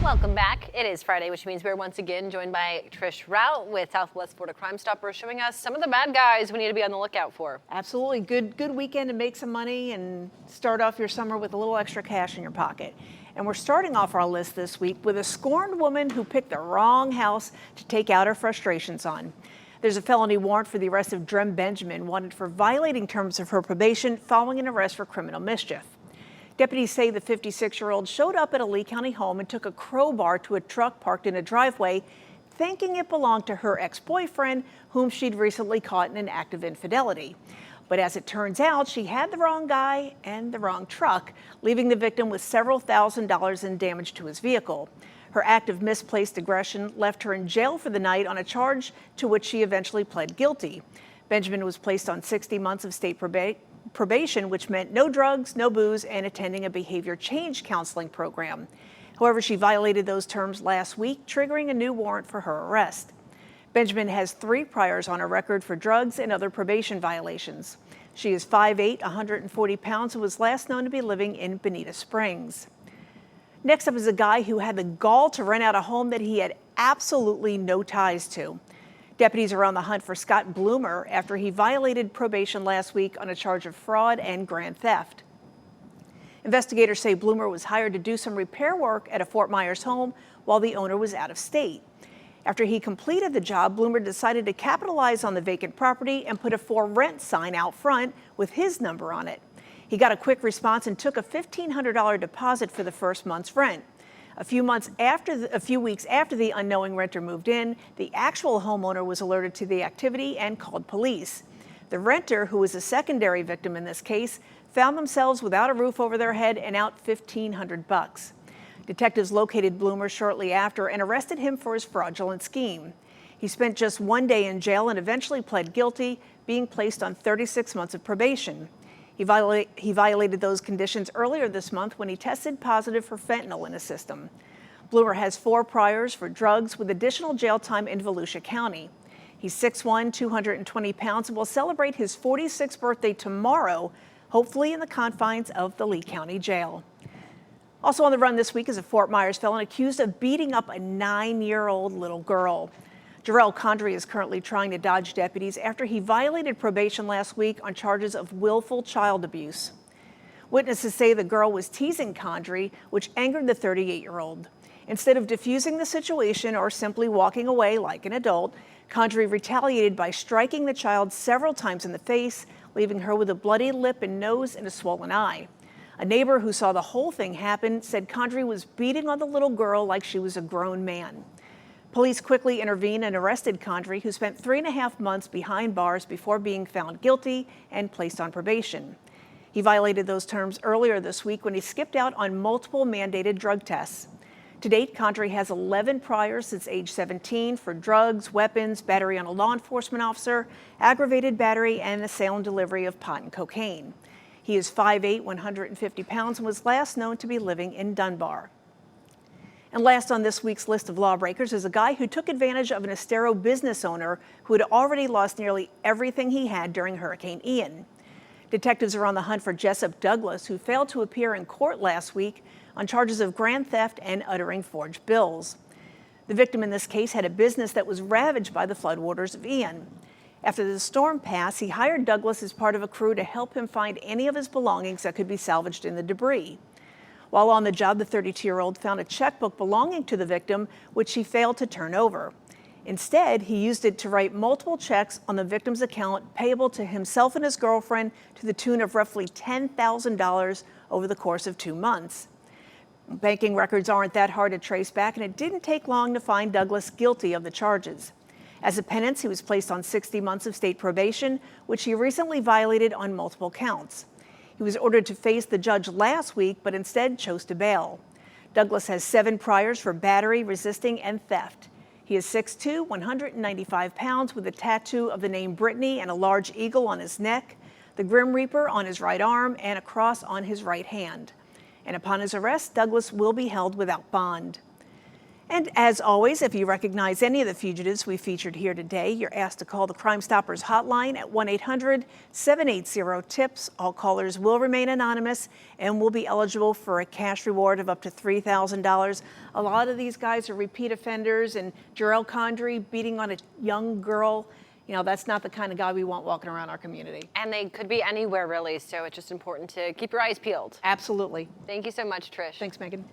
Welcome back. It is Friday, which means we're once again joined by Trish Rout with Southwest Florida Crime Stoppers, showing us some of the bad guys we need to be on the lookout for. Absolutely. Good weekend to make some money and start off your summer with a little extra cash in your pocket. And we're starting off our list this week with a scorned woman who picked the wrong house to take out her frustrations on. There's a felony warrant for the arrest of Dreme Benjamin, wanted for violating terms of her probation following an arrest for criminal mischief. Deputies say the 56-year-old showed up at a Lee County home and took a crowbar to a truck parked in a driveway, thinking it belonged to her ex-boyfriend, whom she'd recently caught in an act of infidelity. But as it turns out, she had the wrong guy and the wrong truck, leaving the victim with several $1,000s in damage to his vehicle. Her act of misplaced aggression left her in jail for the night on a charge to which she eventually pled guilty. Benjamin was placed on 60 months of state probation, which meant no drugs, no booze, and attending a behavior change counseling program. However, she violated those terms last week, triggering a new warrant for her arrest. Benjamin has 3 priors on her record for drugs and other probation violations. She is 5'8", 140 pounds, and was last known to be living in Bonita Springs. Next up is a guy who had the gall to rent out a home that he had absolutely no ties to. Deputies are on the hunt for Scott Bloomer after he violated probation last week on a charge of fraud and grand theft. Investigators say Bloomer was hired to do some repair work at a Fort Myers home while the owner was out of state. After he completed the job, Bloomer decided to capitalize on the vacant property and put a for rent sign out front with his number on it. He got a quick response and took a $1,500 deposit for the first month's rent. A few weeks after the unknowing renter moved in, the actual homeowner was alerted to the activity and called police. The renter, who was a secondary victim in this case, found themselves without a roof over their head and out $1,500. Detectives located Bloomer shortly after and arrested him for his fraudulent scheme. He spent just 1 day in jail and eventually pled guilty, being placed on 36 months of probation. He violated those conditions earlier this month when he tested positive for fentanyl in his system. Bloomer has 4 priors for drugs with additional jail time in Volusia County. He's 6'1", 220 pounds, and will celebrate his 46th birthday tomorrow, hopefully in the confines of the Lee County Jail. Also on the run this week is a Fort Myers felon accused of beating up a 9-year-old little girl. Jerel Condre is currently trying to dodge deputies after he violated probation last week on charges of willful child abuse. Witnesses say the girl was teasing Condre, which angered the 38-year-old. Instead of diffusing the situation or simply walking away like an adult, Condre retaliated by striking the child several times in the face, leaving her with a bloody lip and nose and a swollen eye. A neighbor who saw the whole thing happen said Condre was beating on the little girl like she was a grown man. Police quickly intervened and arrested Condre, who spent 3.5 months behind bars before being found guilty and placed on probation. He violated those terms earlier this week when he skipped out on multiple mandated drug tests. To date, Condre has 11 priors since age 17 for drugs, weapons, battery on a law enforcement officer, aggravated battery, and the sale and delivery of pot and cocaine. He is 5'8", 150 pounds, and was last known to be living in Dunbar. And last on this week's list of lawbreakers is a guy who took advantage of an Estero business owner who had already lost nearly everything he had during Hurricane Ian. Detectives are on the hunt for Jessup Douglas, who failed to appear in court last week on charges of grand theft and uttering forged bills. The victim in this case had a business that was ravaged by the floodwaters of Ian. After the storm passed, he hired Douglas as part of a crew to help him find any of his belongings that could be salvaged in the debris. While on the job, the 32-year-old found a checkbook belonging to the victim, which he failed to turn over. Instead, he used it to write multiple checks on the victim's account payable to himself and his girlfriend to the tune of roughly $10,000 over the course of 2 months. Banking records aren't that hard to trace back, and it didn't take long to find Douglas guilty of the charges. As a penance, he was placed on 60 months of state probation, which he recently violated on multiple counts. He was ordered to face the judge last week, but instead chose to bail. Douglas has 7 priors for battery, resisting, and theft. He is 6'2", 195 pounds, with a tattoo of the name Brittany and a large eagle on his neck, the Grim Reaper on his right arm, and a cross on his right hand. And upon his arrest, Douglas will be held without bond. And as always, if you recognize any of the fugitives we featured here today, you're asked to call the Crime Stoppers hotline at 1-800-780-TIPS. All callers will remain anonymous and will be eligible for a cash reward of up to $3,000. A lot of these guys are repeat offenders, and Jerel Condre beating on a young girl, you know, that's not the kind of guy we want walking around our community. And they could be anywhere, really, so it's just important to keep your eyes peeled. Absolutely. Thank you so much, Trish. Thanks, Megan.